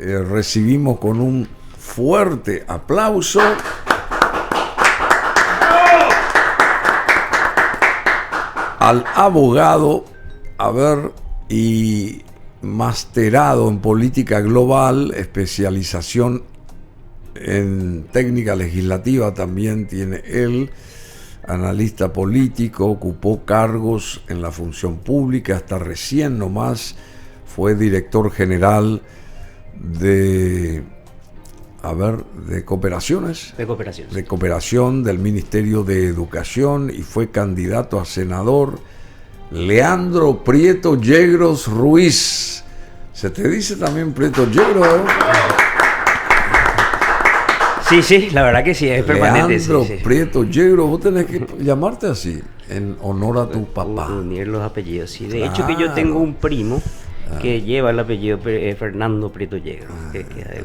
recibimos con un fuerte aplauso al abogado, y masterado en política global, especialización en técnica legislativa también tiene él, analista político, ocupó cargos en la función pública, hasta recién nomás fue director general de cooperaciones. De cooperación del Ministerio de Educación, y fue candidato a senador. Leandro Prieto Yegros Ruiz. ¿Se te dice también Prieto Yegros? Sí, la verdad que sí, es permanente. Leandro sí. Prieto Yegros, vos tenés que llamarte así, en honor a tu papá. Unir los apellidos, sí. De hecho que yo tengo un primo que lleva el apellido Fernando Prieto Yegros.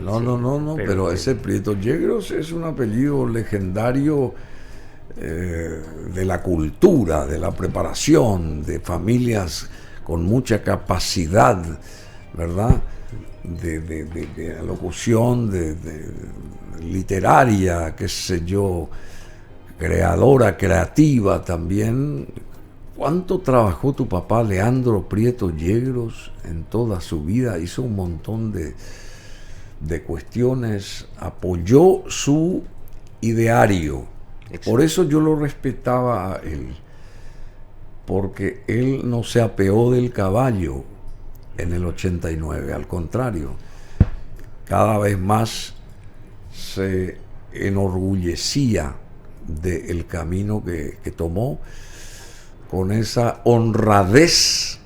No, pero ese Prieto Yegros es un apellido legendario de la cultura, de la preparación, de familias con mucha capacidad, ¿verdad? De locución, de literaria, qué sé yo, creadora, creativa también. ¿Cuánto trabajó tu papá Leandro Prieto Yegros en toda su vida? Hizo un montón de cuestiones, apoyó su ideario. Exacto. Por eso yo lo respetaba a él, porque él no se apeó del caballo en el 89, al contrario, cada vez más se enorgullecía del camino que tomó, con esa honradez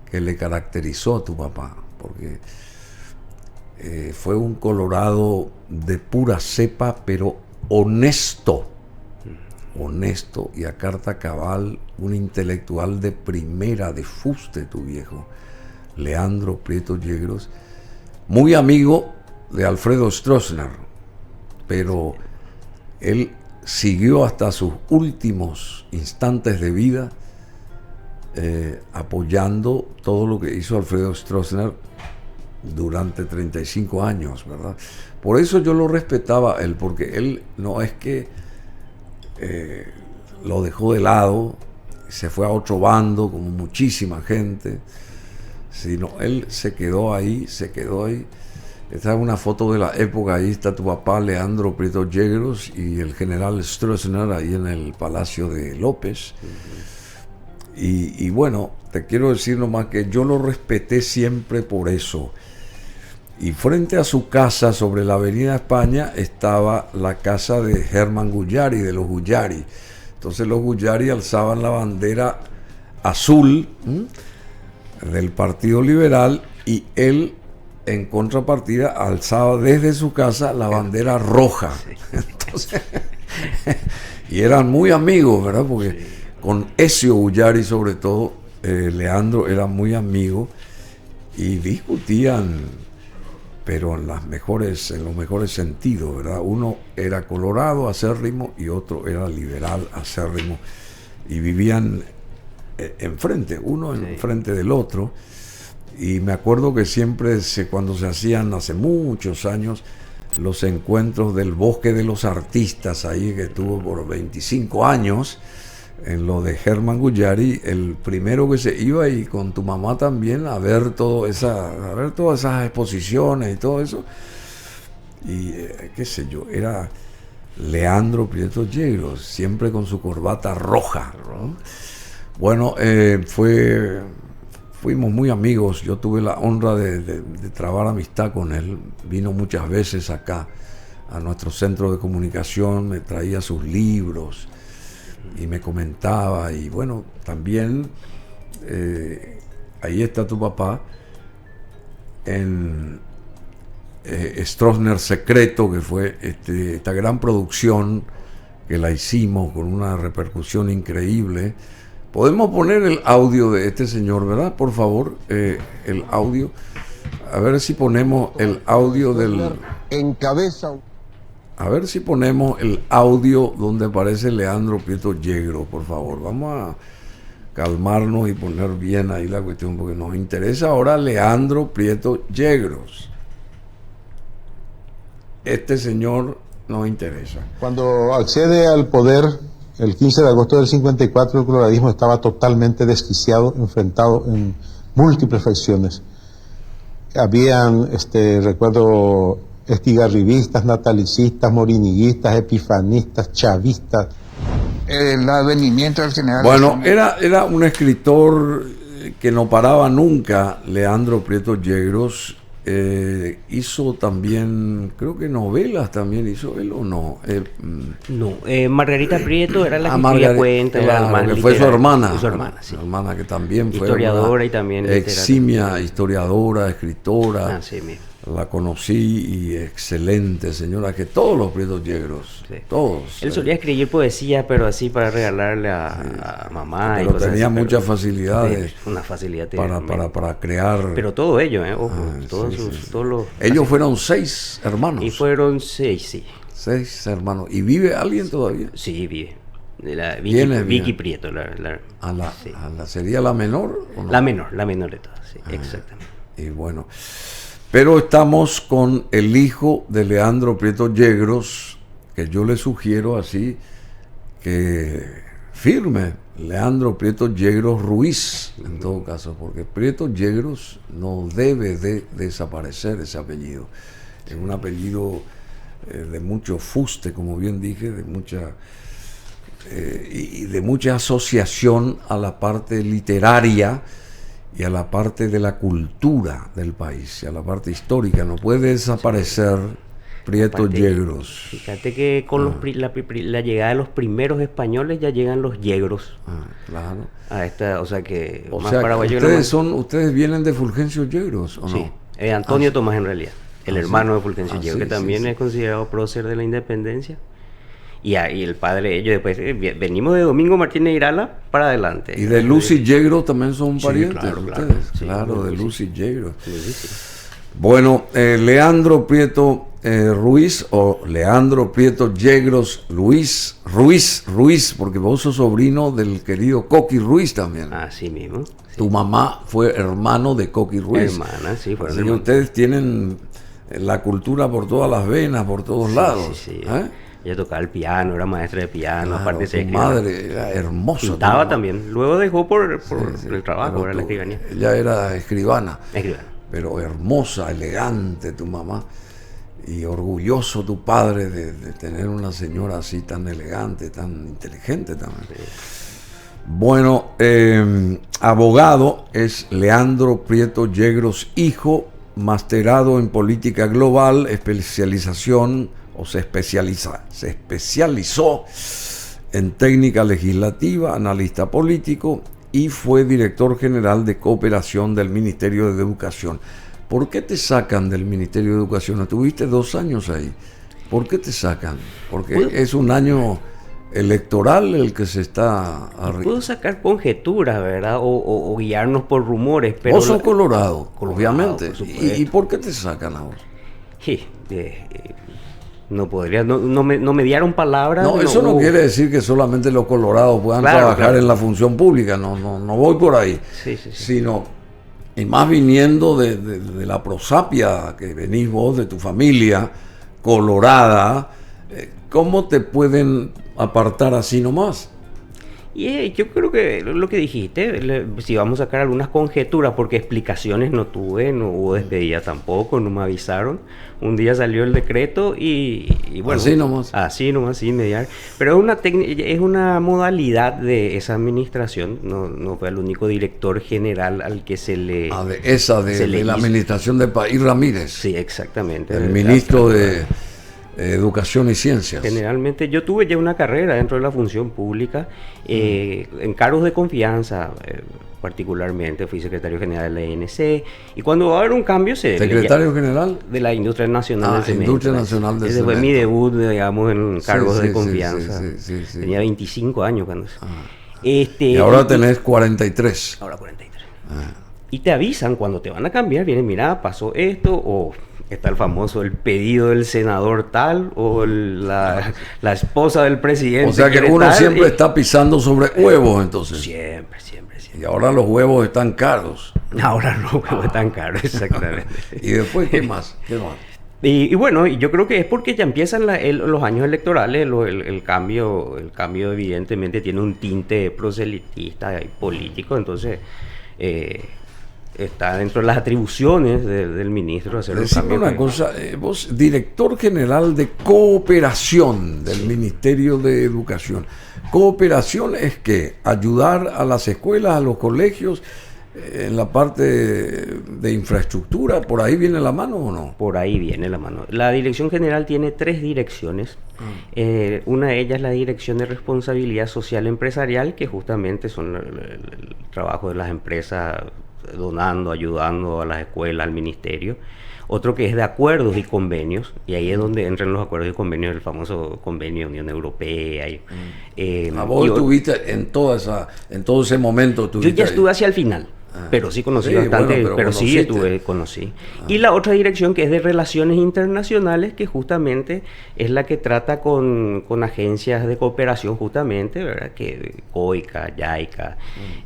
que le caracterizó a tu papá, porque fue un colorado de pura cepa, pero honesto y a carta cabal, un intelectual de primera, de fuste, tu viejo, Leandro Prieto Yegros, muy amigo de Alfredo Stroessner, pero él siguió hasta sus últimos instantes de vida apoyando todo lo que hizo Alfredo Stroessner durante 35 años, ¿verdad? Por eso yo lo respetaba a él, porque él no es que lo dejó de lado, se fue a otro bando como muchísima gente, sino él se quedó ahí. Esta es una foto de la época, ahí está tu papá Leandro Prieto Yegros y el general Stroessner ahí en el Palacio de López. Y bueno, te quiero decir nomás que yo lo respeté siempre por eso. Y frente a su casa, sobre la Avenida España, estaba la casa de Germán Guyari, de los Guyari. Entonces los Guyari alzaban la bandera azul del Partido Liberal, y él, en contrapartida, alzaba desde su casa la bandera roja. Entonces, y eran muy amigos, ¿verdad? Porque con Ezio Guyari, sobre todo, Leandro era muy amigo, y discutían, pero en los mejores sentidos, ¿verdad? Uno era colorado acérrimo y otro era liberal acérrimo, y vivían enfrente, uno enfrente del otro. Y me acuerdo que siempre cuando se hacían hace muchos años los encuentros del Bosque de los Artistas, ahí que estuvo por 25 años, en lo de Germán Guyari, el primero que se iba, y con tu mamá también, a ver todas esas exposiciones y todo eso. Y qué sé yo, era Leandro Prieto Yegros, siempre con su corbata roja, ¿no? Bueno, fuimos muy amigos. Yo tuve la honra de trabar amistad con él. Vino muchas veces acá a nuestro centro de comunicación, me traía sus libros y me comentaba. Y bueno, también ahí está tu papá en Stroessner Secreto, que fue esta gran producción que la hicimos con una repercusión increíble. Podemos poner el audio de este señor, ¿verdad? Por favor, el audio. A ver si ponemos el audio del... Encabeza. A ver si ponemos el audio donde aparece Leandro Prieto Yegros, por favor. Vamos a calmarnos y poner bien ahí la cuestión, porque nos interesa ahora Leandro Prieto Yegros. este señor nos interesa. Cuando accede al poder, el 15 de agosto del 54, el coloradismo estaba totalmente desquiciado, enfrentado en múltiples facciones. Habían, recuerdo, estigarribistas, natalicistas, moriniguistas, epifanistas, chavistas. El advenimiento del general... Bueno, era un escritor que no paraba nunca, Leandro Prieto Yegros. Hizo también, creo que novelas también hizo él, ¿o no? No, Margarita Prieto era la que Margarita, escribía cuentos, era claro, más que fue su hermana. Su hermana, sí. Su hermana, que también fue historiadora y también eximia historiadora, escritora. Sí, mismo. La conocí y excelente señora, que todos los Prietos Yegros, sí. Todos. Él solía escribir poesía, pero así para regalarle a mamá. Pero y cosas tenía así, muchas facilidades. Una facilidad para crear. Pero todo ello, ojo, todos los... Ellos fueron 6 hermanos. Y fueron 6, sí. 6 hermanos. ¿Y vive alguien todavía? Sí, vive. Vicky Prieto. ¿Sería la menor o no? La menor de todas, sí, exactamente. Y bueno... Pero estamos con el hijo de Leandro Prieto Yegros, que yo le sugiero así, que firme Leandro Prieto Yegros Ruiz, en todo caso, porque Prieto Yegros no debe de desaparecer ese apellido. Es un apellido de mucho fuste, como bien dije, de mucha y de mucha asociación a la parte literaria y a la parte de la cultura del país, y a la parte histórica. No puede desaparecer Prieto Yegros. Fíjate que con la llegada de los primeros españoles ya llegan los Yegros. Claro. A esta, o sea que o más sea, paraguayo ustedes vienen de Fulgencio Yegros, ¿o sí, no? Antonio Tomás en realidad, el hermano sí. de Fulgencio Yegros, que también es considerado prócer de la independencia. Y el padre de ellos, después venimos de Domingo Martínez Irala para adelante. Y de Lucy Yegros también son parientes, claro, ustedes. Sí, claro, de Lucy Yegros. Sí. Bueno, Leandro Prieto Ruiz, o Leandro Prieto Yegros Ruiz, porque vos sos sobrino del querido Coqui Ruiz también. Así mismo. Sí. Tu mamá fue hermano de Coqui Ruiz. Hermana, sí. Así que ustedes tienen la cultura por todas las venas, por todos lados. Sí. Ella tocaba el piano, era maestra de piano, claro, aparte de tu madre era hermosa. Pintaba también, luego dejó por el trabajo, era la escribanía. Ella era escribana. Escribana. Pero hermosa, elegante tu mamá. Y orgulloso tu padre de tener una señora así tan elegante, tan inteligente también. Sí. Bueno, abogado es Leandro Prieto Yegros, hijo, masterado en política global, especialización, o se especializó en técnica legislativa, analista político, y fue director general de cooperación del Ministerio de Educación. ¿Por qué te sacan del Ministerio de Educación? Estuviste 2 años ahí. ¿Por qué te sacan? Porque es un año electoral el que se está... Puedo sacar conjeturas, ¿verdad? O guiarnos por rumores, pero... Vos sos colorado, obviamente. ¿Y por qué te sacan ahora? Sí, no podría, no me dieron palabras. No, eso no quiere decir que solamente los colorados puedan trabajar en la función pública, no voy por ahí. Sí. Sino, y más viniendo de la prosapia que venís vos, de tu familia colorada, ¿cómo te pueden apartar así nomás? Y yo creo que lo que dijiste, si vamos a sacar algunas conjeturas, porque explicaciones no tuve, no hubo despedida tampoco, no me avisaron. Un día salió el decreto y bueno. Así nomás, sin mediar. Pero es una modalidad de esa administración, no fue el único director general al que se le... de la administración de País Ramírez. Sí, exactamente. El ministro de Educación y Ciencias. Generalmente yo tuve ya una carrera dentro de la función pública, en cargos de confianza, particularmente fui secretario general de la ENC, y cuando va a haber un cambio secretario general de la Industria Nacional del Cemento. Industria Nacional del Ese fue mi debut, digamos, en cargos de confianza. Sí. Tenía 25 años cuando... y ahora tenés 43. Ahora 43. Y te avisan cuando te van a cambiar, vienen, mira, pasó esto, o está el famoso, el pedido del senador tal, o la esposa del presidente. O sea que uno siempre está pisando sobre huevos, entonces. Siempre. Y ahora los huevos están caros. Ahora los huevos están caros, exactamente. ¿Y después qué más? Y bueno, yo creo que es porque ya empiezan los años electorales, el cambio evidentemente tiene un tinte proselitista y político, entonces está dentro de las atribuciones del ministro hacer un Decime cambio. una cosa, vos, director general de cooperación del Ministerio de Educación. Cooperación es que ayudar a las escuelas, a los colegios, en la parte de infraestructura, ¿por ahí viene la mano o no? Por ahí viene la mano. La Dirección General tiene 3 direcciones. Una de ellas es la Dirección de Responsabilidad Social Empresarial, que justamente son el trabajo de las empresas donando, ayudando a las escuelas, al ministerio. Otro que es de acuerdos y convenios, y ahí es donde entran los acuerdos y convenios, el famoso convenio de Unión Europea. Vos estuviste en todo ese momento. Yo ya estuve hacia el final. Pero sí conocí bastante, bueno, pero sí conocí. Y la otra dirección que es de Relaciones Internacionales, que justamente es la que trata con agencias de cooperación justamente, ¿verdad? Que COICA, JICA,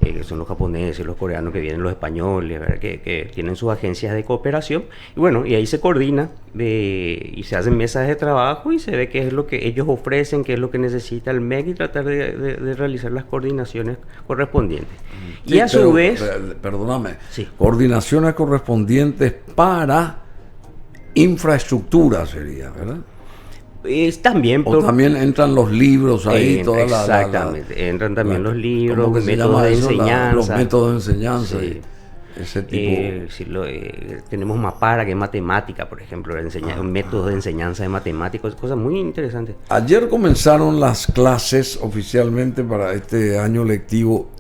que son los japoneses, los coreanos que vienen, los españoles, ¿verdad? Que tienen sus agencias de cooperación. Y bueno, y ahí se coordina y se hacen mesas de trabajo y se ve qué es lo que ellos ofrecen, qué es lo que necesita el MEC y tratar de realizar las coordinaciones correspondientes. Sí, y a su vez... Perdóname, sí. Coordinaciones correspondientes para infraestructura sería, ¿verdad? También, o también entran los libros ahí, exactamente, entran también los libros, métodos de enseñanza. Los métodos de enseñanza. Sí. Ese tipo. Tenemos Mapara, que es matemática, por ejemplo, métodos de enseñanza de matemáticas, cosas muy interesantes. Ayer comenzaron las clases oficialmente para este año lectivo.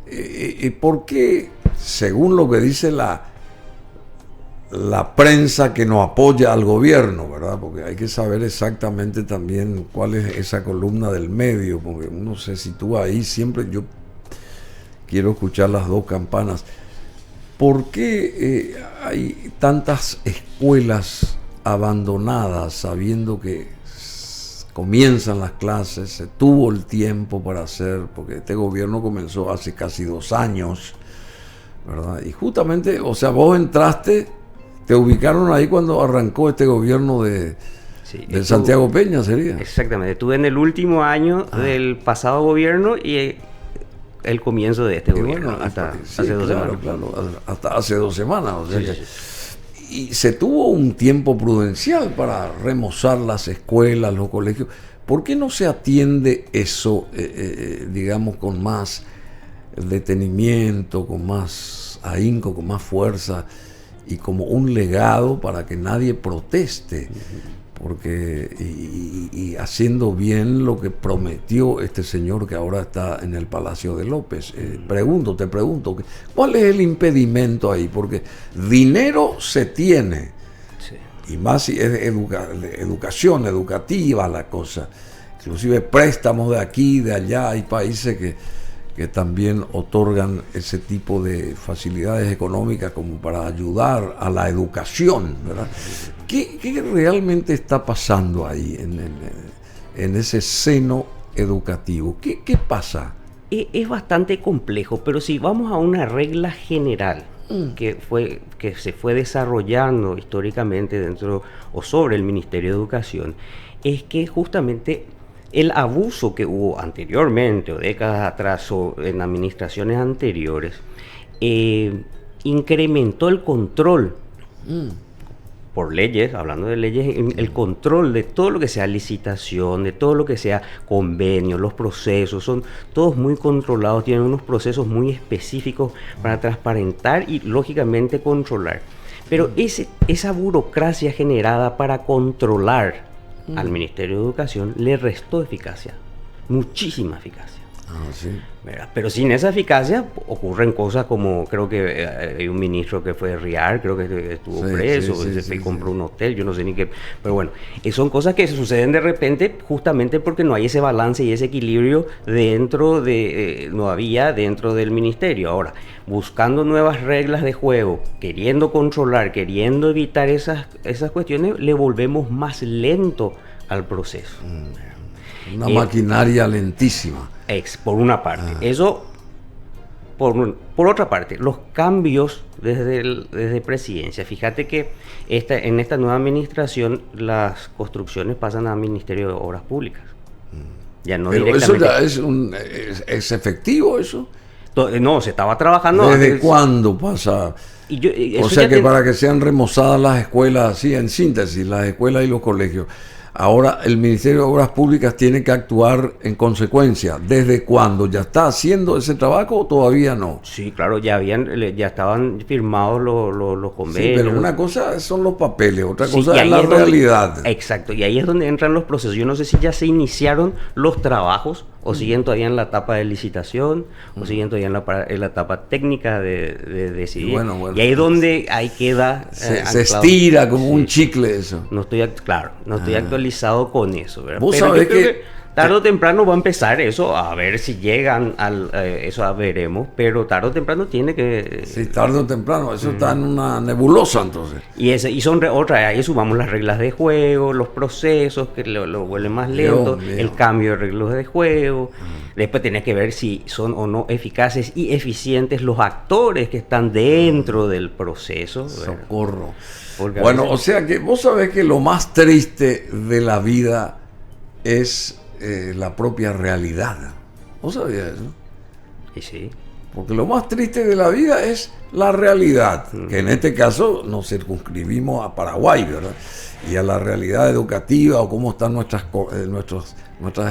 ¿Por qué, según lo que dice la prensa que nos apoya al gobierno, ¿verdad? Porque hay que saber exactamente también cuál es esa columna del medio, porque uno se sitúa ahí, siempre yo quiero escuchar las dos campanas. ¿Por qué hay tantas escuelas abandonadas sabiendo que comienzan las clases, se tuvo el tiempo para hacer, porque este gobierno comenzó hace casi 2 años, ¿verdad? Y justamente, o sea, vos entraste, te ubicaron ahí cuando arrancó este gobierno de Santiago Peña, ¿sería? Exactamente, estuve en el último año del pasado gobierno y el comienzo de este gobierno, bueno, hasta hace 2 semanas. Claro, hasta hace 2 semanas, o sea y se tuvo un tiempo prudencial para remozar las escuelas, los colegios. ¿Por qué no se atiende eso, digamos, con más detenimiento, con más ahínco, con más fuerza y como un legado para que nadie proteste? Porque y haciendo bien lo que prometió este señor que ahora está en el Palacio de López. Te pregunto, ¿cuál es el impedimento ahí? Porque dinero se tiene, y más si es educación, educativa la cosa, inclusive préstamos de aquí, de allá, hay países que también otorgan ese tipo de facilidades económicas como para ayudar a la educación, ¿verdad? ¿Qué realmente está pasando ahí en ese seno educativo? ¿Qué pasa? Es bastante complejo, pero si vamos a una regla general que se fue desarrollando históricamente dentro o sobre el Ministerio de Educación, es que justamente el abuso que hubo anteriormente o décadas atrás o en administraciones anteriores incrementó el control por leyes, hablando de leyes, el control de todo lo que sea licitación, de todo lo que sea convenio, los procesos, son todos muy controlados, tienen unos procesos muy específicos para transparentar y lógicamente controlar. Pero esa burocracia generada para controlar al Ministerio de Educación le restó eficacia, muchísima eficacia. Sí. Pero sin esa eficacia ocurren cosas como, creo que hay un ministro que fue de Riar, creo que estuvo preso, se compró un hotel, yo no sé ni qué, pero bueno, son cosas que suceden de repente justamente porque no hay ese balance y ese equilibrio no había dentro del ministerio. Ahora, buscando nuevas reglas de juego, queriendo controlar, queriendo evitar esas cuestiones, le volvemos más lento al proceso. Una maquinaria lentísima. Por una parte. Eso por otra parte, los cambios desde presidencia. Fíjate que en esta nueva administración las construcciones pasan al Ministerio de Obras Públicas. Ya no Pero directamente. eso ya es efectivo, eso. No, se estaba trabajando. ¿Desde cuándo pasa? O sea que para que sean remozadas las escuelas, así en síntesis, las escuelas y los colegios. Ahora el Ministerio de Obras Públicas tiene que actuar en consecuencia. ¿Desde cuándo? ¿Ya está haciendo ese trabajo o todavía no? Sí, claro, ya estaban firmados los convenios. Sí, pero una cosa son los papeles, otra Sí, cosa y es ahí la donde- realidad. Exacto, y ahí es donde entran los procesos. Yo no sé si ya se iniciaron los trabajos o siguen todavía en la etapa de licitación o siguen todavía en la etapa técnica de decidir. Bueno. Y ahí es donde ahí queda Se anclado. estira como Sí. un chicle eso. No estoy, claro, no estoy actualizado con eso, ¿verdad? Vos Pero yo sabés creo que- tarde o temprano va a empezar eso, a ver si llegan eso veremos, pero tarde o temprano tiene que... Sí, tarde o temprano, eso está en una nebulosa entonces. Y son ahí sumamos las reglas de juego, los procesos que lo vuelven más lento, Dios mío. el cambio de reglas de juego. Después tenés que ver si son o no eficaces y eficientes los actores que están dentro del proceso, ¿verdad? Socorro. Porque a Bueno, veces- o sea que vos sabés que lo más triste de la vida es la propia realidad. ¿Vos sabías eso? Y sí. Porque lo más triste de la vida es la realidad, que en este caso nos circunscribimos a Paraguay, ¿verdad? Y a la realidad educativa o cómo están nuestras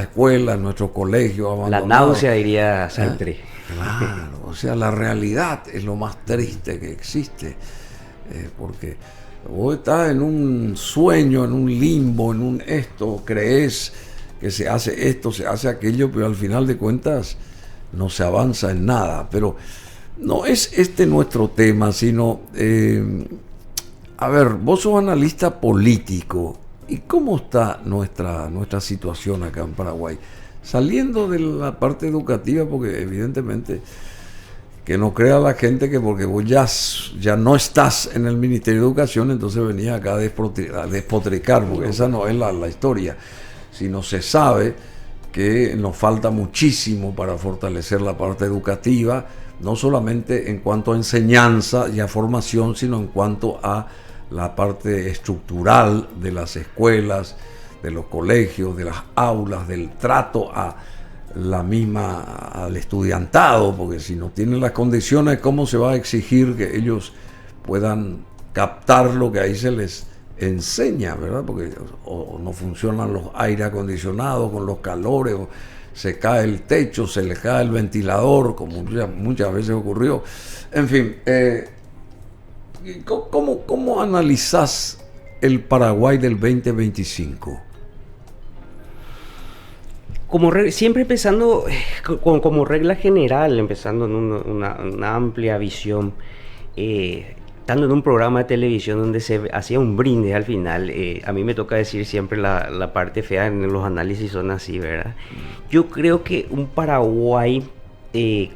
escuelas, nuestros colegios La abandonados. náusea, diría Sartre. Claro, o sea, la realidad es lo más triste que existe, porque vos estás en un sueño, en un limbo, en un esto, crees que se hace esto, se hace aquello, pero al final de cuentas no se avanza en nada. Pero no es este nuestro tema, sino, a ver, vos sos analista político, ¿y cómo está nuestra situación acá en Paraguay? Saliendo de la parte educativa, porque evidentemente que no crea la gente que porque vos ya no estás en el Ministerio de Educación, entonces venías acá a despotricar, porque esa no es la historia, sino se sabe que nos falta muchísimo para fortalecer la parte educativa, no solamente en cuanto a enseñanza y a formación, sino en cuanto a la parte estructural de las escuelas, de los colegios, de las aulas, del trato al estudiantado, porque si no tienen las condiciones, ¿cómo se va a exigir que ellos puedan captar lo que ahí se les enseña, ¿verdad? Porque o no funcionan los aire acondicionados con los calores, o se cae el techo, se le cae el ventilador, como muchas veces ocurrió. En fin, ¿cómo analizás el Paraguay del 2025? Siempre empezando como regla general, empezando en una amplia visión, estando en un programa de televisión donde se hacía un brindis al final, a mí me toca decir siempre la parte fea en los análisis son así, ¿verdad? Yo creo que un Paraguay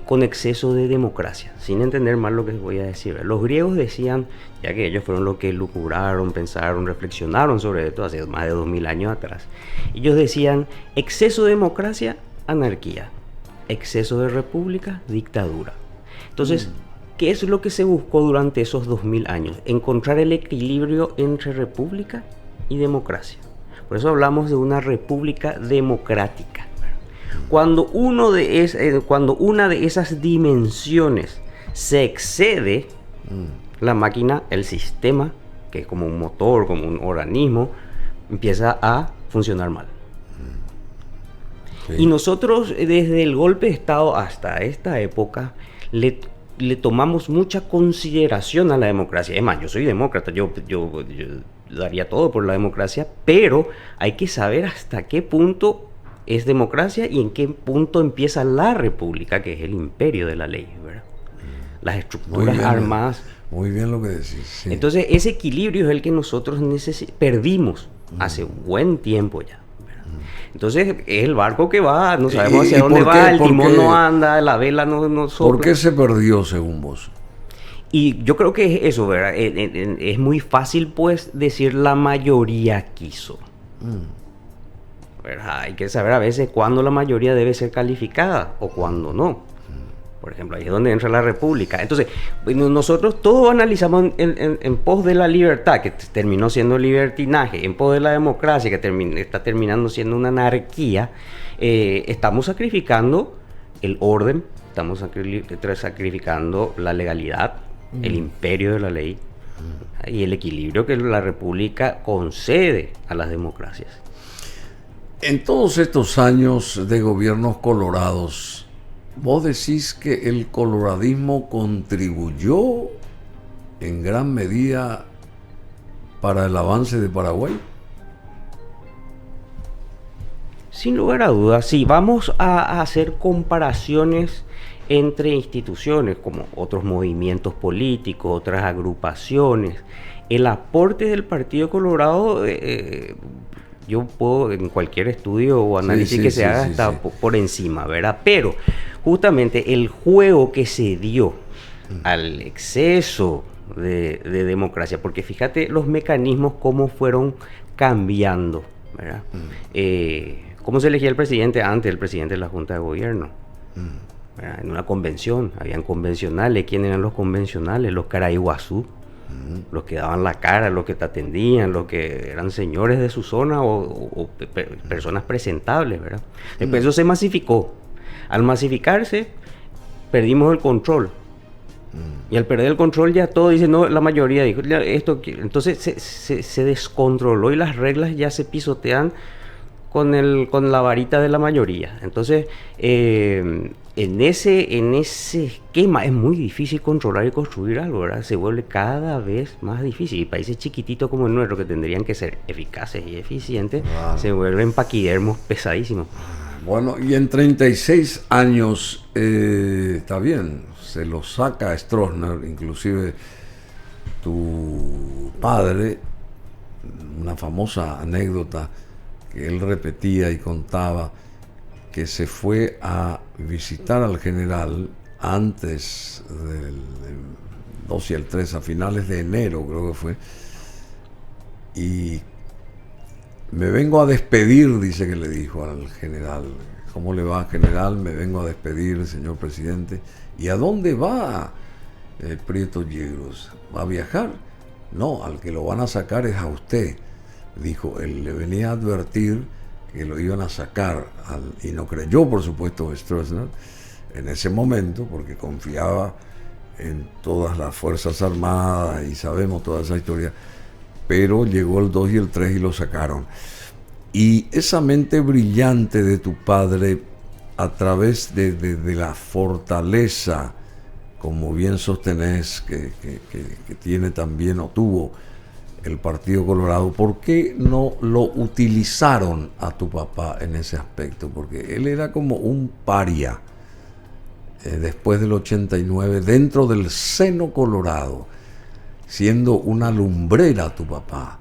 con exceso de democracia, sin entender mal lo que voy a decir, ¿verdad? Los griegos decían, ya que ellos fueron los que lucubraron, pensaron, reflexionaron sobre esto hace más de 2000 años atrás, ellos decían exceso de democracia, anarquía, exceso de república, dictadura. Entonces, ¿qué es lo que se buscó durante esos 2000 años? Encontrar el equilibrio entre república y democracia. Por eso hablamos de una república democrática. Cuando una de esas dimensiones se excede, la máquina, el sistema, que es como un motor, como un organismo, empieza a funcionar mal. Sí. Y nosotros, desde el golpe de Estado hasta esta época, le tomamos mucha consideración a la democracia. Es más, yo soy demócrata, yo daría todo por la democracia, pero hay que saber hasta qué punto es democracia y en qué punto empieza la república, que es el imperio de la ley, ¿verdad? Las estructuras armadas. Muy bien lo que decís. Sí. Entonces, ese equilibrio es el que nosotros perdimos hace un buen tiempo ya. Entonces, es el barco que va, no sabemos hacia dónde va, el timón no anda, la vela no sopla. ¿Por qué se perdió, según vos? Y yo creo que es eso, ¿verdad? Es muy fácil, pues, decir la mayoría quiso. ¿Verdad? Hay que saber a veces cuándo la mayoría debe ser calificada o cuándo no. Por ejemplo, ahí es donde entra la República. Entonces, bueno, nosotros todos analizamos en pos de la libertad, que terminó siendo libertinaje, en pos de la democracia, que está terminando siendo una anarquía. Estamos sacrificando el orden, estamos sacrificando la legalidad, el imperio de la ley y el equilibrio que la República concede a las democracias. En todos estos años de gobiernos colorados, ¿vos decís que el coloradismo contribuyó en gran medida para el avance de Paraguay? Sin lugar a dudas, sí. Vamos a hacer comparaciones entre instituciones como otros movimientos políticos, otras agrupaciones. El aporte del Partido Colorado, yo puedo en cualquier estudio o análisis que se haga está por encima, ¿verdad? Pero justamente el juego que se dio al exceso de democracia, porque fíjate los mecanismos cómo fueron cambiando, ¿verdad? ¿Cómo se elegía el presidente antes, el presidente de la Junta de Gobierno? ¿Verdad? En una convención, habían convencionales. ¿Quién eran los convencionales? Los caraiguazú, los que daban la cara, los que te atendían, los que eran señores de su zona o personas presentables, ¿verdad? Después eso se masificó. Al masificarse, perdimos el control. Y al perder el control ya todo dice, no, la mayoría dijo, esto, entonces se descontroló y las reglas ya se pisotean con la varita de la mayoría. Entonces, en ese esquema es muy difícil controlar y construir algo, ¿verdad? Se vuelve cada vez más difícil. Y países chiquititos como el nuestro, que tendrían que ser eficaces y eficientes, se vuelven paquidermos pesadísimos. Bueno, y en 36 años, está bien, se lo saca a Stroessner, inclusive tu padre, una famosa anécdota que él repetía y contaba, que se fue a visitar al general antes del 2 y el 3, a finales de enero creo que fue, y me vengo a despedir, dice que le dijo al general. ¿Cómo le va, general? Me vengo a despedir, señor presidente. ¿Y a dónde va Prieto Yegros? ¿Va a viajar? No, al que lo van a sacar es a usted. Dijo, él le venía a advertir que lo iban a sacar, y no creyó, por supuesto, Stroessner en ese momento, porque confiaba en todas las Fuerzas Armadas, y sabemos toda esa historia, pero llegó el 2 y el 3 y lo sacaron. Y esa mente brillante de tu padre, a través de la fortaleza, como bien sostenés, que tiene también o tuvo el Partido Colorado, ¿por qué no lo utilizaron a tu papá en ese aspecto? Porque él era como un paria después del 89, dentro del seno colorado, siendo una lumbrera tu papá,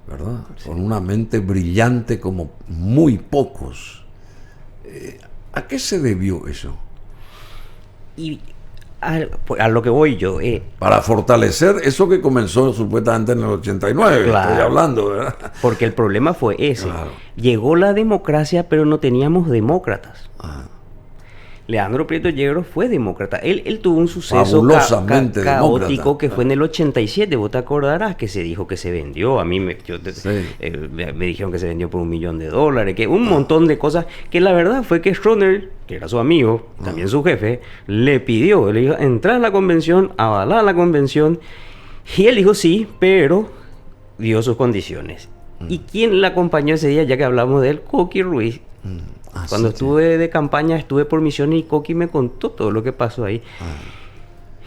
¿verdad? Sí. Con una mente brillante como muy pocos. ¿A qué se debió eso? Y a lo que voy yo. Para fortalecer eso que comenzó supuestamente en el 89, claro, estoy hablando, ¿verdad? Porque el problema fue ese. Claro. Llegó la democracia, pero no teníamos demócratas. Leandro Prieto Yegros fue demócrata. Él tuvo un suceso caótico que fue en el 87. Vos te acordarás que se dijo que se vendió. A mí me dijeron que se vendió por $1 millón, que un montón de cosas. Que la verdad fue que Stroessner, que era su amigo, también su jefe, le pidió, le dijo, entrar a la convención, avalar la convención. Y él dijo sí, pero dio sus condiciones. ¿Y quién la acompañó ese día? Ya que hablamos de él, Coqui Ruiz. Cuando estuve de campaña, estuve por misiones y Coqui me contó todo lo que pasó ahí.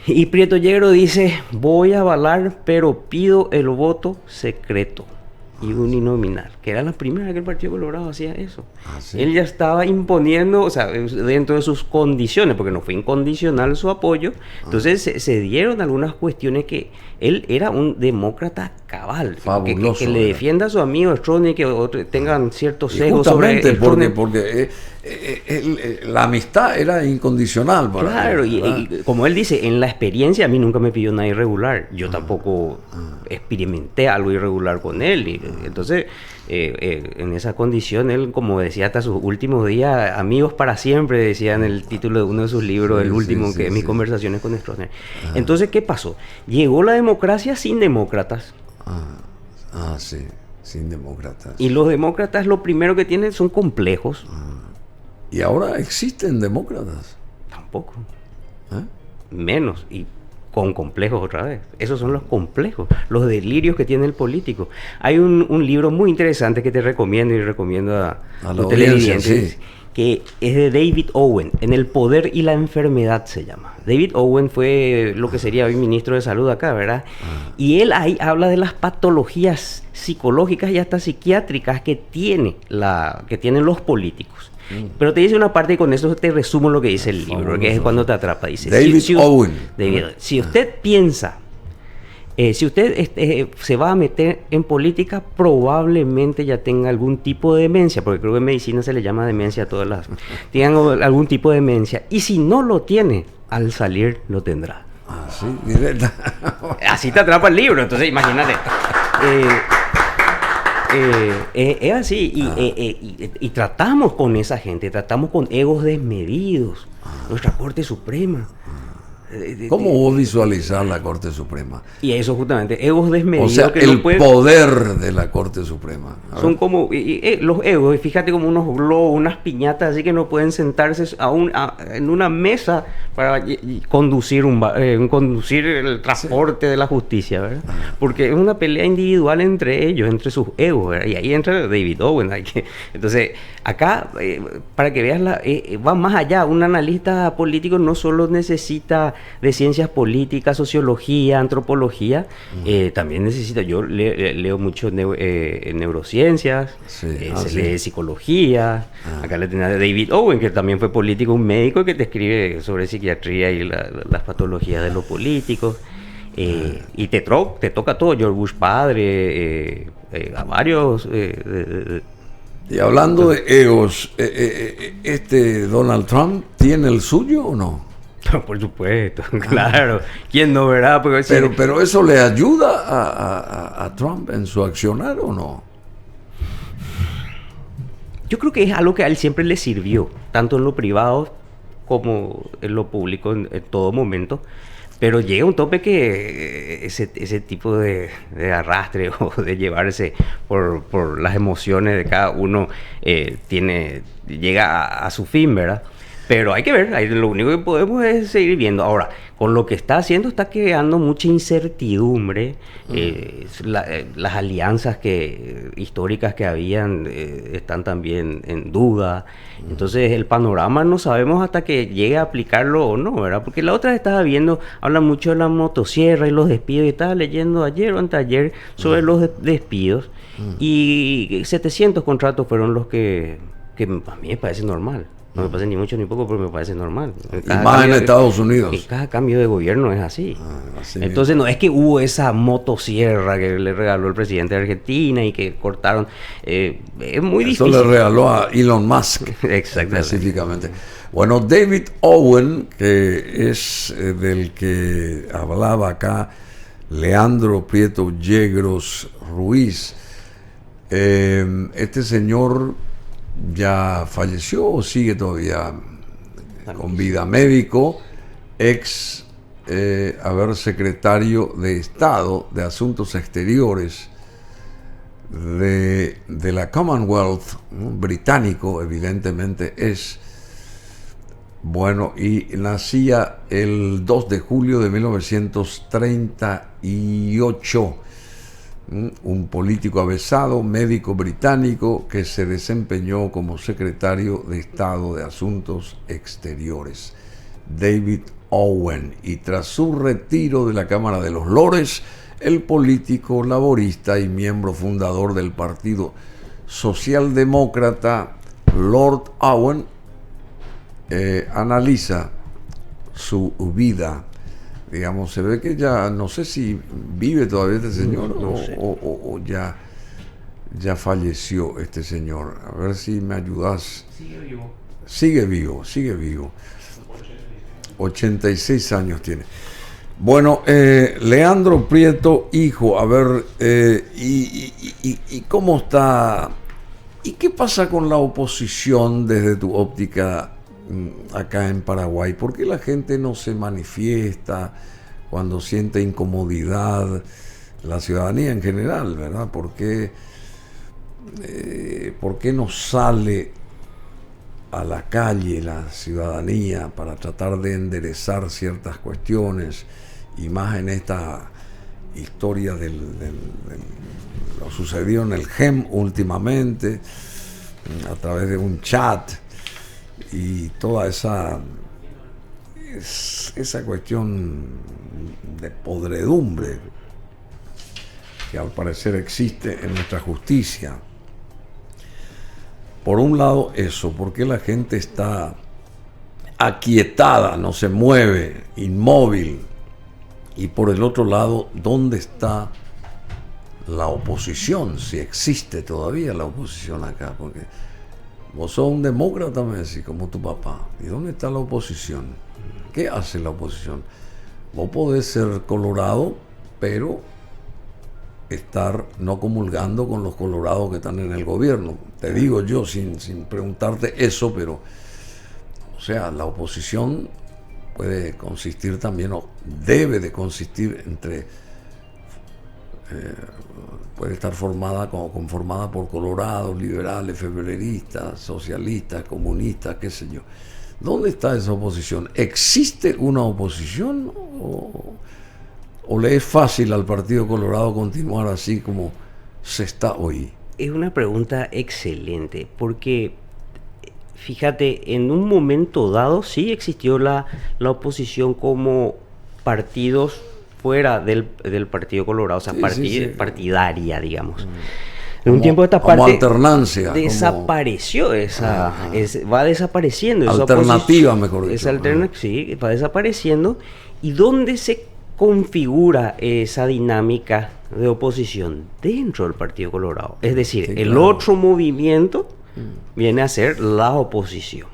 Y Prieto Yegros dice, voy a avalar, pero pido el voto secreto y uninominal, que era la primera que el Partido Colorado hacía eso. Él ya estaba imponiendo, o sea, dentro de sus condiciones, porque no fue incondicional su apoyo. Entonces se dieron algunas cuestiones que él era un demócrata cabal, que le defienda a su amigo Stroessner, que tengan ciertos sesgos sobre Stroessner. Porque la amistad era incondicional para Claro, él, y como él dice, en la experiencia a mí nunca me pidió nada irregular. Yo tampoco experimenté algo irregular con él. Entonces, en esa condición, él, como decía hasta sus últimos días, amigos para siempre, decía en el título de uno de sus libros, Sí, el último, sí, que es sí, Mis sí. conversaciones con Stroessner. Entonces, ¿qué pasó? Llegó la democracia sin demócratas. Sí, sin demócratas. Y los demócratas lo primero que tienen son complejos. Y ahora existen demócratas. Tampoco. ¿Eh? Menos. Y con complejos otra vez. Esos son los complejos, los delirios que tiene el político. Hay un libro muy interesante que te recomiendo y recomiendo a A la los audiencia, televidentes, sí. que es de David Owen, En el poder y la enfermedad se llama. David Owen fue lo que sería hoy ministro de salud acá, ¿verdad? Y él ahí habla de las patologías psicológicas y hasta psiquiátricas que tienen los políticos. Pero te dice una parte y con eso te resumo lo que dice el libro, Fabuloso. que es cuando te atrapa. Dice, David Owen. si usted piensa, si usted se va a meter en política, probablemente ya tenga algún tipo de demencia, porque creo que en medicina se le llama demencia a todas las... Tengan algún tipo de demencia. Y si no lo tiene, al salir lo tendrá. Sí, directa. Así te atrapa el libro, entonces imagínate. Es así, y tratamos con esa gente, tratamos con egos desmedidos. Nuestra Corte Suprema. ¿Cómo vos visualizar la Corte Suprema? Y eso justamente, egos O desmedidos sea, que el no pueden... poder de la Corte Suprema. A ver. Son como los egos, fíjate, como unos globos, unas piñatas, así que no pueden sentarse en una mesa para conducir conducir el transporte de la justicia, ¿verdad? Porque es una pelea individual entre ellos, entre sus egos, ¿verdad? Y ahí entra David Owen. Entonces, acá, para que veas, va más allá. Un analista político no solo necesita de ciencias políticas, sociología, antropología, también necesita, yo leo mucho neurociencias, Sí, se lee psicología. Acá le tenía a David Owen, que también fue político, un médico que te escribe sobre psiquiatría y las patologías de los políticos. Y te toca todo, George Bush padre, a varios... Y hablando de egos, ¿Donald Trump tiene el suyo o no? Por supuesto, claro. ¿Quién no verá? Porque Pero ¿eso le ayuda a Trump en su accionar o no? yo creo que es algo que a él siempre le sirvió, tanto en lo privado como en lo público, en todo momento. Pero llega un tope que ese tipo de arrastre o de llevarse por las emociones de cada uno llega a su fin, ¿verdad? Pero hay que ver, lo único que podemos es seguir viendo. Ahora, con lo que está haciendo, está creando mucha incertidumbre. Las alianzas históricas que habían están también en duda. Entonces, el panorama no sabemos hasta que llegue a aplicarlo o no, ¿verdad? Porque la otra vez estaba viendo, habla mucho de la motosierra y los despidos. Y estaba leyendo ayer o anteayer sobre los despidos. Y 700 contratos fueron los que a mí me parece normal. No me parece ni mucho ni poco, pero me parece normal. Y más en Estados Unidos. Y cada cambio de gobierno es así. Así Entonces no es que hubo esa motosierra que le regaló el presidente de Argentina y que cortaron. Es muy Eso difícil. le regaló a Elon Musk. Exactamente. Específicamente. Bueno, David Owen, que es del que hablaba acá Leandro Prieto Yegros Ruiz, este señor ya falleció o sigue todavía con vida, médico, secretario de Estado de Asuntos Exteriores de la Commonwealth, ¿no? Británico, evidentemente es. Bueno, y nacía el 2 de julio de 1938. Un político avesado, médico británico que se desempeñó como secretario de Estado de Asuntos Exteriores, David Owen, y tras su retiro de la Cámara de los Lores, el político laborista y miembro fundador del Partido Socialdemócrata, Lord Owen, analiza su vida. Digamos, se ve que ya, no sé si vive todavía este señor No sé. o ya falleció este señor. A ver si me ayudas. Sigue vivo. sigue vivo, sigue vivo. 86 años tiene. Bueno, Leandro Prieto, hijo, a ver, y cómo está, y qué pasa con la oposición desde tu óptica acá en Paraguay. ¿Por qué la gente no se manifiesta cuando siente incomodidad? La ciudadanía en general, ¿verdad? ¿Por qué no sale a la calle la ciudadanía para tratar de enderezar ciertas cuestiones, y más en esta historia de lo sucedido en el GEM últimamente, a través de un chat y toda esa cuestión de podredumbre que al parecer existe en nuestra justicia? Por un lado eso, porque la gente está aquietada, no se mueve, inmóvil. Y por el otro lado, ¿dónde está la oposición? Si existe todavía la oposición acá, porque vos sos un demócrata, me decís, como tu papá. ¿Y dónde está la oposición? ¿Qué hace la oposición? Vos podés ser colorado, pero estar no comulgando con los colorados que están en el gobierno. Te digo yo, sin preguntarte eso, pero, o sea, la oposición puede consistir también, o debe de consistir puede estar conformada por colorados, liberales, febreristas, socialistas, comunistas, qué sé yo. ¿Dónde está esa oposición? ¿Existe una oposición o le es fácil al Partido Colorado continuar así como se está hoy? Es una pregunta excelente, porque fíjate, en un momento dado sí existió la oposición como partidos fuera del Partido Colorado, o sea, partidaria, digamos. En un tiempo esta parte alternancia, desapareció va desapareciendo alternativa, mejor dicho. Sí, va desapareciendo. ¿Y dónde se configura esa dinámica de oposición? Dentro del Partido Colorado. Es decir, el otro movimiento viene a ser la oposición.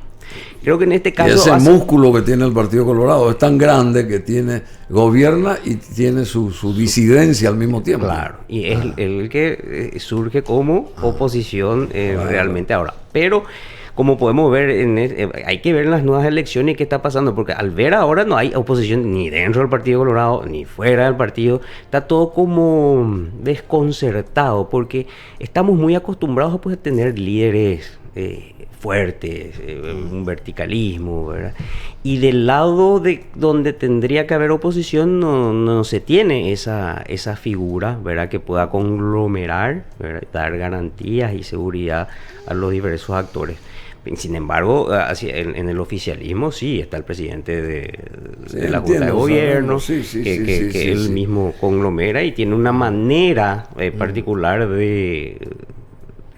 Creo que en este caso... Y ese músculo que tiene el Partido Colorado es tan grande que gobierna y tiene su disidencia al mismo tiempo. Claro, y es el que surge como oposición realmente ahora. Pero, como podemos ver, hay que ver en las nuevas elecciones qué está pasando, porque al ver ahora no hay oposición ni dentro del Partido Colorado, ni fuera del partido. Está todo como desconcertado, porque estamos muy acostumbrados a tener líderes fuertes, un verticalismo, ¿verdad? Y del lado de donde tendría que haber oposición no se tiene esa figura, ¿verdad?, que pueda conglomerar, ¿verdad?, dar garantías y seguridad a los diversos actores. Sin embargo, en el oficialismo sí está el presidente de la Junta de Gobierno, que él mismo conglomera y tiene una manera particular de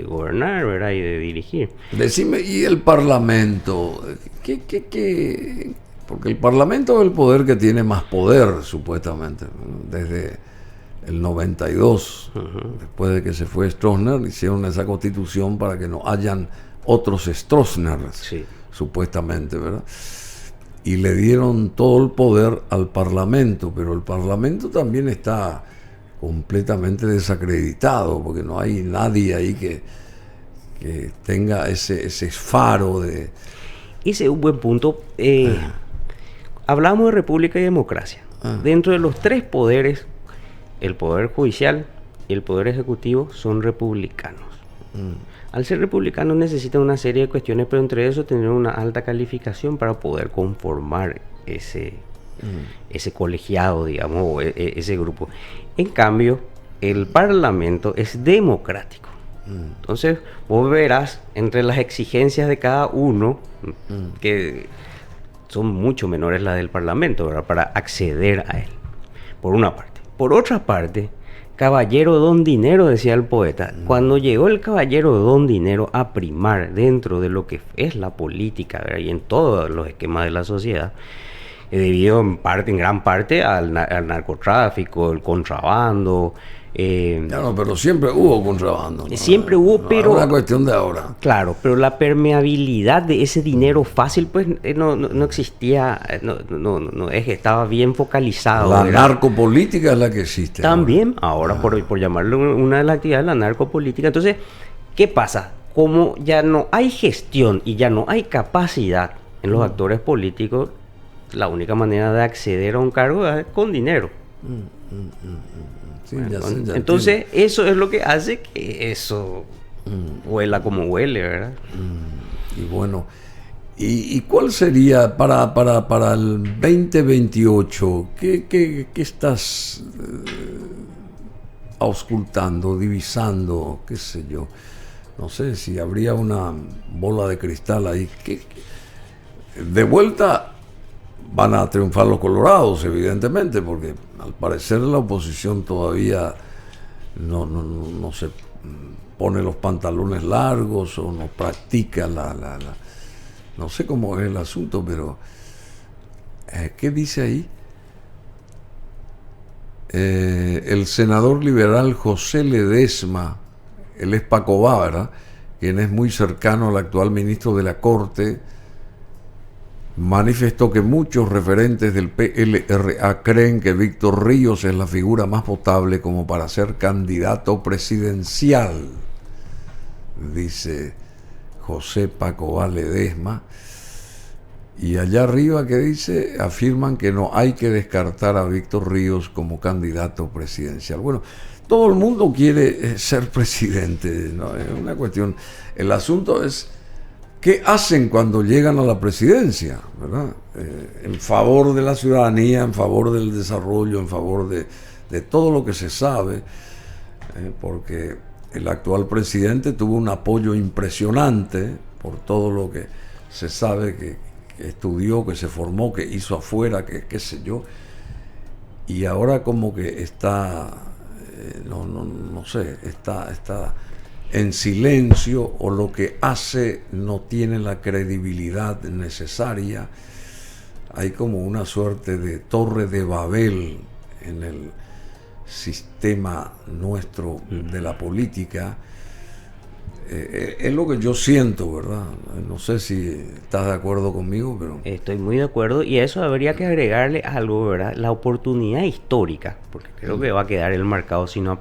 gobernar, ¿verdad?, y de dirigir. Decime, ¿y el Parlamento? ¿Qué? Porque el Parlamento es el poder que tiene más poder, supuestamente. Desde el 92, después de que se fue Stroessner, hicieron esa constitución para que no hayan otros Stroessner, supuestamente, ¿verdad? Y le dieron todo el poder al Parlamento, pero el Parlamento también está completamente desacreditado, porque no hay nadie ahí que tenga ese faro de... Ese es un buen punto. Hablamos de república y democracia. Dentro de los tres poderes, el poder judicial y el poder ejecutivo son republicanos. Al ser republicanos necesitan una serie de cuestiones, pero entre eso tener una alta calificación para poder conformar ese colegiado, digamos, o ese grupo. En cambio, el Parlamento es democrático. Entonces, vos verás entre las exigencias de cada uno que son mucho menores las del Parlamento, ¿verdad?, para acceder a él, por una parte. Por otra parte, caballero don dinero, decía el poeta. Cuando llegó el caballero don dinero a primar dentro de lo que es la política, ¿verdad?, y en todos los esquemas de la sociedad, debido en gran parte al narcotráfico, el contrabando, Claro, pero siempre hubo contrabando, ¿no? Siempre hubo, No pero... es una cuestión de ahora. Claro, pero la permeabilidad de ese dinero fácil, pues no existía, estaba bien focalizado. La ¿verdad? narcopolítica es la que existe. También, ahora por llamarlo una de las actividades, la narcopolítica. Entonces, ¿qué pasa? Como ya no hay gestión y ya no hay capacidad en los actores políticos, la única manera de acceder a un cargo es con dinero. Sí, ya sé, ya Entonces, eso es lo que hace que eso huela como huele, ¿verdad? Y bueno, ¿y cuál sería para el 2028? ¿Qué estás auscultando, divisando, qué sé yo? No sé si habría una bola de cristal ahí. De vuelta van a triunfar los colorados, evidentemente, porque al parecer la oposición todavía no se pone los pantalones largos o no practica no sé cómo es el asunto, pero ¿qué dice ahí? El senador liberal José Ledesma, él es Pacobá, ¿verdad?, quien es muy cercano al actual ministro de la Corte, manifestó que muchos referentes del PLRA creen que Víctor Ríos es la figura más potable como para ser candidato presidencial, dice José Pacobá Ledesma. Y allá arriba que dice, afirman que no hay que descartar a Víctor Ríos como candidato presidencial. Bueno, todo el mundo quiere ser presidente, ¿no? Es una cuestión. El asunto es qué hacen cuando llegan a la presidencia, ¿verdad? En favor de la ciudadanía, en favor del desarrollo, en favor de todo lo que se sabe, porque el actual presidente tuvo un apoyo impresionante por todo lo que se sabe que estudió, que se formó, que hizo afuera, que qué sé yo, y ahora como que está, no sé, está en silencio, o lo que hace no tiene la credibilidad necesaria. Hay como una suerte de torre de Babel en el sistema nuestro de la política. Es lo que yo siento, ¿verdad? No sé si estás de acuerdo conmigo, pero... Estoy muy de acuerdo, y a eso habría que agregarle algo, ¿verdad? La oportunidad histórica, porque creo que va a quedar el mercado si no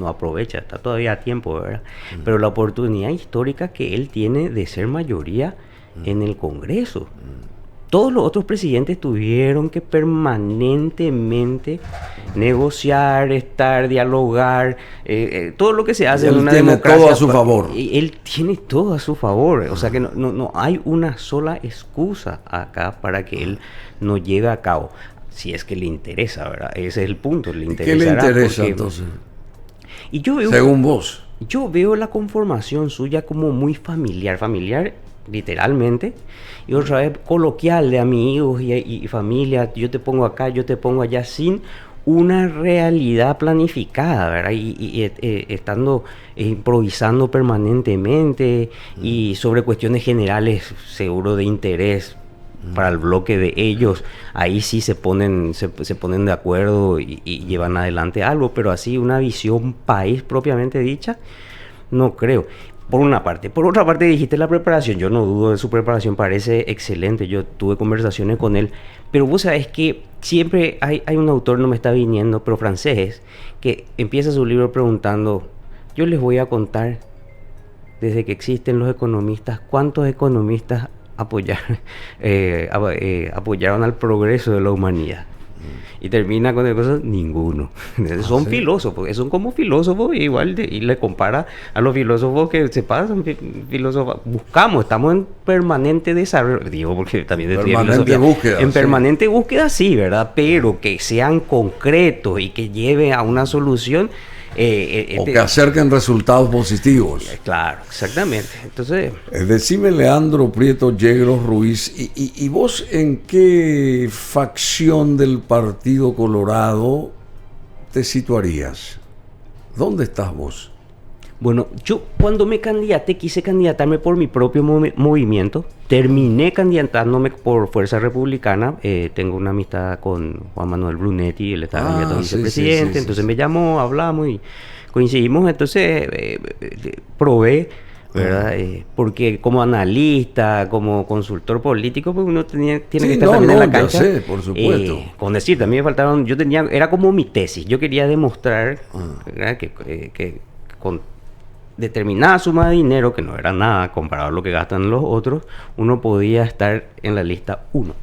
aprovecha, está todavía a tiempo, ¿verdad? Pero la oportunidad histórica que él tiene de ser mayoría en el Congreso. Todos los otros presidentes tuvieron que permanentemente negociar, dialogar, todo lo que se hace en una democracia. Él tiene todo a su favor. Él tiene todo a su favor. O sea que no hay una sola excusa acá para que él no lleve a cabo. Si es que le interesa, ¿verdad? Ese es el punto. ¿Qué le interesa entonces? Y yo veo, según vos. Yo veo la conformación suya como muy familiar literalmente, y otra vez coloquial de amigos y familia, yo te pongo acá, yo te pongo allá, sin una realidad planificada, ¿verdad? Y estando improvisando permanentemente y sobre cuestiones generales, seguro de interés para el bloque de ellos, ahí sí se ponen de acuerdo y llevan adelante algo, pero así una visión país propiamente dicha, no creo. Por una parte. Por otra parte, dijiste la preparación. Yo no dudo de su preparación, parece excelente. Yo tuve conversaciones con él. Pero vos sabés que siempre hay un autor, no me está viniendo, pero francés, que empieza su libro preguntando: yo les voy a contar, desde que existen los economistas, cuántos economistas apoyaron al progreso de la humanidad. Y termina con el cosa, ninguno. Son ¿sí? Filósofos, son como filósofos igual, y le compara a los filósofos que se pasan, filósofos, estamos en permanente desarrollo, digo, porque también permanente búsqueda, en permanente búsqueda, sí, ¿verdad? Pero que sean concretos y que lleven a una solución. O que acerquen resultados positivos. Claro, exactamente. Entonces, decime, Leandro Prieto Yegros Ruiz, ¿y vos en qué facción del Partido Colorado te situarías? ¿Dónde estás vos? Bueno, yo cuando me candidaté quise candidatarme por mi propio movimiento. Terminé candidatándome por Fuerza Republicana. Tengo una amistad con Juan Manuel Brunetti, él estaba candidato a vicepresidente. Entonces me llamó, hablamos y coincidimos. Entonces probé, ¿verdad? Porque como analista, como consultor político, pues uno tiene que estar también en la cancha. Ya sé, por supuesto. Con decirte, a mí me faltaron, era como mi tesis. Yo quería demostrar, ¿verdad? que con determinada suma de dinero, que no era nada comparado a lo que gastan los otros, uno podía estar en la lista 1.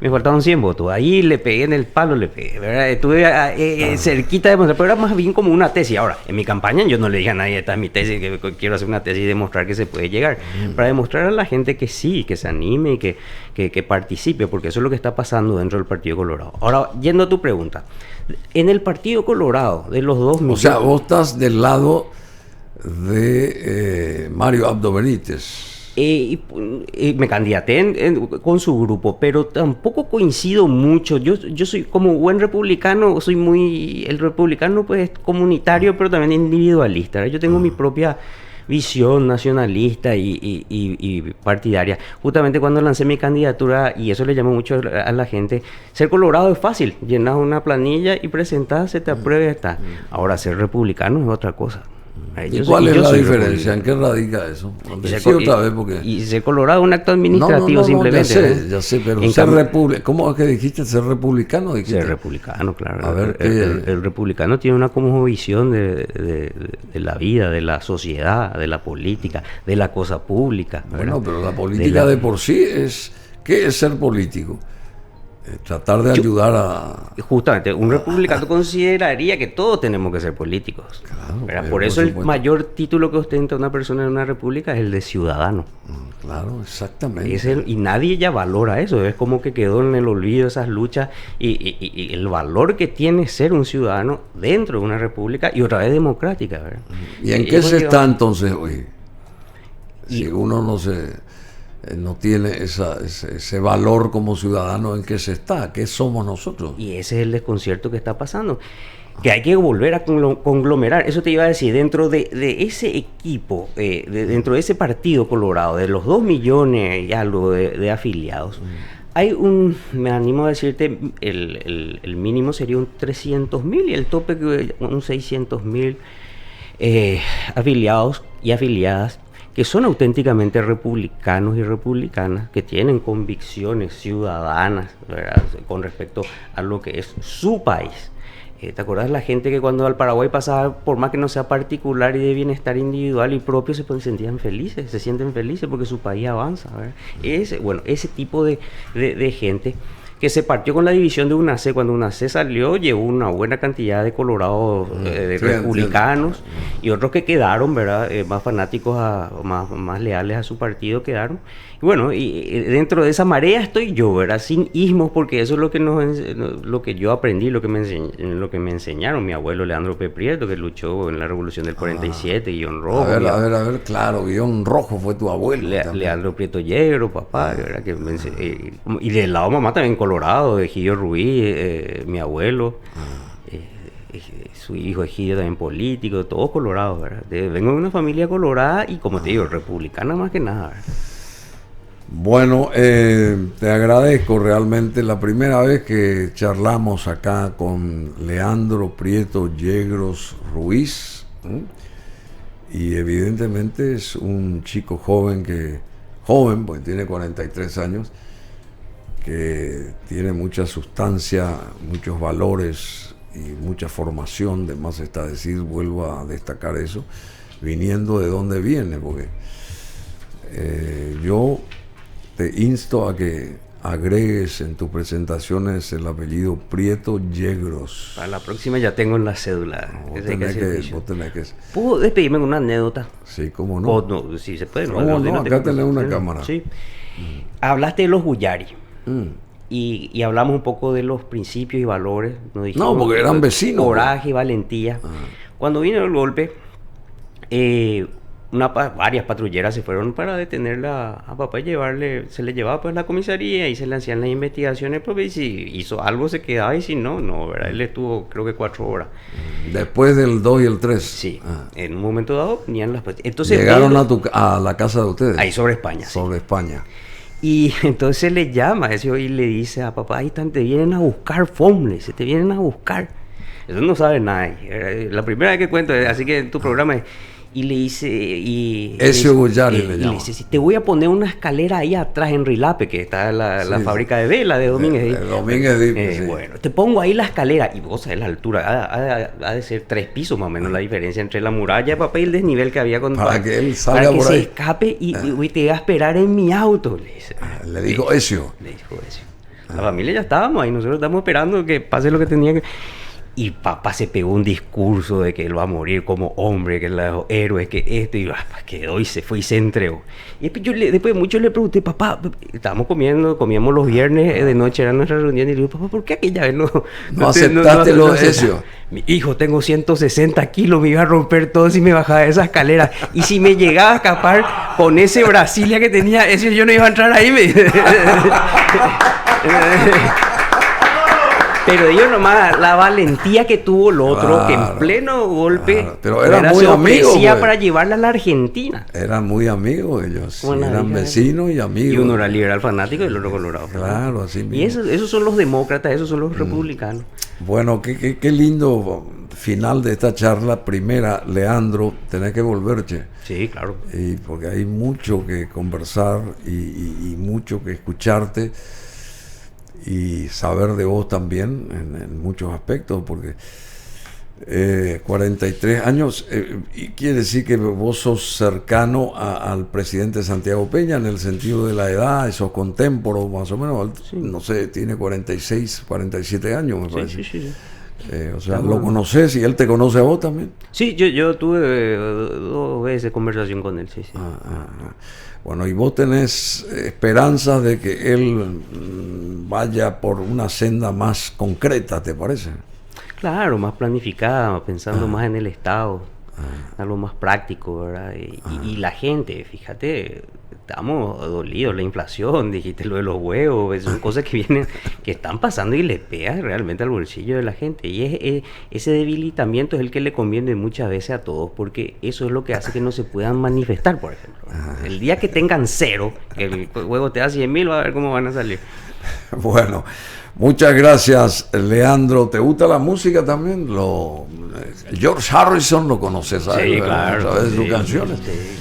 Me faltaban 100 votos. Ahí le pegué en el palo, ¿verdad? Estuve cerquita de demostrar, pero era más bien como una tesis. Ahora, en mi campaña yo no le dije a nadie, esta es mi tesis, que quiero hacer una tesis y demostrar que se puede llegar. Para demostrar a la gente que sí, que se anime y que participe, porque eso es lo que está pasando dentro del Partido Colorado. Ahora, yendo a tu pregunta, en el Partido Colorado, de los 2 millones... O sea, vos estás del lado de Mario Abdo Benítez. Me candidaté con su grupo, pero tampoco coincido mucho. Yo soy como buen republicano, soy muy... El republicano pues es comunitario, pero también individualista, ¿verdad? Yo tengo mi propia visión nacionalista y partidaria. Justamente cuando lancé mi candidatura, y eso le llamó mucho a la gente, ser colorado es fácil. Llenas una planilla y presentas, se te aprueba y ya está. Ahora, ser republicano es otra cosa. ¿Y cuál es la diferencia? ¿En qué radica eso? Otra vez porque... Y ser colorado es un acto administrativo simplemente. Ya sé, pero ¿cómo es que dijiste? ¿Ser republicano? Ser republicano, claro. A ver, el republicano tiene una como visión de la vida, de la sociedad, de la política, de la cosa pública. Bueno, pero la política de por sí es... ¿Qué es ser político? Tratar de ayudar a... Justamente, un republicano consideraría que todos tenemos que ser políticos. Claro, por eso el mayor título que ostenta una persona en una república es el de ciudadano. Claro, exactamente. Y nadie ya valora eso. Es como que quedó en el olvido esas luchas y el valor que tiene ser un ciudadano dentro de una república y otra vez democrática, ¿verdad? ¿Y en qué se está entonces hoy? Si uno no tiene ese valor como ciudadano, ¿en qué se está? ¿Qué somos nosotros? Y ese es el desconcierto que está pasando, que hay que volver a conglomerar. Eso te iba a decir, dentro de ese equipo, dentro de ese Partido Colorado, de los 2 millones y algo de afiliados, hay me animo a decirte, el mínimo sería un 300,000 y el tope un 600,000 afiliados y afiliadas que son auténticamente republicanos y republicanas, que tienen convicciones ciudadanas, ¿verdad?, con respecto a lo que es su país. ¿Te acuerdas de la gente que cuando al Paraguay pasaba, por más que no sea particular y de bienestar individual y propio, se sienten felices porque su país avanza, ¿verdad? Ese tipo de gente que se partió con la división de UNACE. Cuando UNACE salió, llevó una buena cantidad de colorados republicanos y otros que quedaron, ¿verdad?, más fanáticos, más leales a su partido quedaron. Y bueno, y dentro de esa marea estoy yo, ¿verdad?, sin ismos, porque eso es lo que yo aprendí, lo que me enseñaron mi abuelo Leandro P. Prieto, que luchó en la Revolución del 47, Guión Rojo. A ver, claro, Guión Rojo fue tu abuelo. Leandro Prieto Yegro, papá, ¿verdad?, y del lado mamá también Colorado, Egidio Ruiz, mi abuelo, su hijo Egidio también político, todos colorados, ¿verdad? Vengo de una familia colorada y, como te digo, republicana más que nada, ¿verdad? Bueno, te agradezco realmente. La primera vez que charlamos acá con Leandro Prieto Yegros Ruiz, y evidentemente es un chico joven, porque tiene 43 años, que tiene mucha sustancia, muchos valores y mucha formación. De más está decir, vuelvo a destacar eso, viniendo de donde viene, porque yo te insto a que agregues en tus presentaciones el apellido Prieto Yegros. Para la próxima ya tengo en la cédula. Vos tenés que... ¿Puedo despedirme con una anécdota? Sí, cómo no. No, si se puede. Acá tenés una cámara. Sí. Hablaste de los Guyari. Y hablamos un poco de los principios y valores. No, porque eran vecinos. Coraje y valentía. Cuando vino el golpe, varias patrulleras se fueron para detenerla a papá y se le llevaba pues a la comisaría y se le hacían las investigaciones, porque si hizo algo se quedaba y si no, no, ¿verdad? Él estuvo creo que 4 horas. Después del 2 y el 3. Sí, en un momento dado venían las patrulleras. Entonces, llegaron a la casa de ustedes. Ahí sobre España. Sobre España. Y entonces le llama eso y le dice a papá, ahí te vienen a buscar, Fomle, se te vienen a buscar. Eso no sabe nadie. La primera vez que cuento, así que en tu programa es... Y le dice... Ezio Goyari le llama. Y le dice, si te voy a poner una escalera ahí atrás en Rilape, que está la fábrica de vela de Domínguez. Domínguez Bueno, te pongo ahí la escalera. Y vos sabés la altura, ha de ser 3 pisos más o menos la diferencia entre la muralla de papel y el desnivel que había con... Para que él salga para que por se ahí. escape y te voy a esperar en mi auto, le dice. Le dijo Ezio. Le dijo Ezio. La familia ya estábamos ahí, nosotros estamos esperando que pase lo que tenía que... Y papá se pegó un discurso de que él va a morir como hombre, que es el héroe, que esto, y quedó y se fue y se entregó. Y después muchos le pregunté, papá, estábamos comíamos los viernes de noche, era nuestra reunión, y le digo, papá, ¿por qué aquella vez no aceptaste lo de Ezio? Mi hijo, tengo 160 kilos, me iba a romper todo si me bajaba de esa escalera. Y si me llegaba a escapar con ese Brasilia que tenía, Ezio, yo no iba a entrar ahí. Pero digo nomás, la valentía que tuvo el otro, claro, que en pleno golpe pero era muy se amigo, ofrecía para llevarla a la Argentina. Eran muy amigos ellos, bueno, eran vecinos y amigos. Y uno era liberal fanático y el otro colorado. Claro, así mismo. Y esos son los demócratas, esos son los republicanos. Bueno, qué lindo final de esta charla. Primera, Leandro, tenés que volver, che. Sí, claro. Y porque hay mucho que conversar y mucho que escucharte. Y saber de vos también en muchos aspectos, porque 43 años, y quiere decir que vos sos cercano al presidente Santiago Peña en el sentido de la edad, sos contemporáneo más o menos, sí. No sé, tiene 46, 47 años me parece. Sí. O sea, lo conoces y él te conoce a vos también. Sí, yo tuve 2 veces conversación con él, sí. Bueno, y vos tenés esperanzas de que él vaya por una senda más concreta, ¿te parece? Claro, más planificada, pensando más en el Estado, algo más práctico, ¿verdad? Y la gente, fíjate, estamos dolidos, la inflación, dijiste lo de los huevos, son cosas que vienen, que están pasando y le pegan realmente al bolsillo de la gente. Y ese debilitamiento es el que le conviene muchas veces a todos, porque eso es lo que hace que no se puedan manifestar, por ejemplo. El día que tengan 0, que el huevo te da 100.000, va a ver cómo van a salir. Bueno, muchas gracias, Leandro. ¿Te gusta la música también? George Harrison lo conoces, ¿sabes? Sí, claro. ¿Sabes sus sí, canciones? Sí.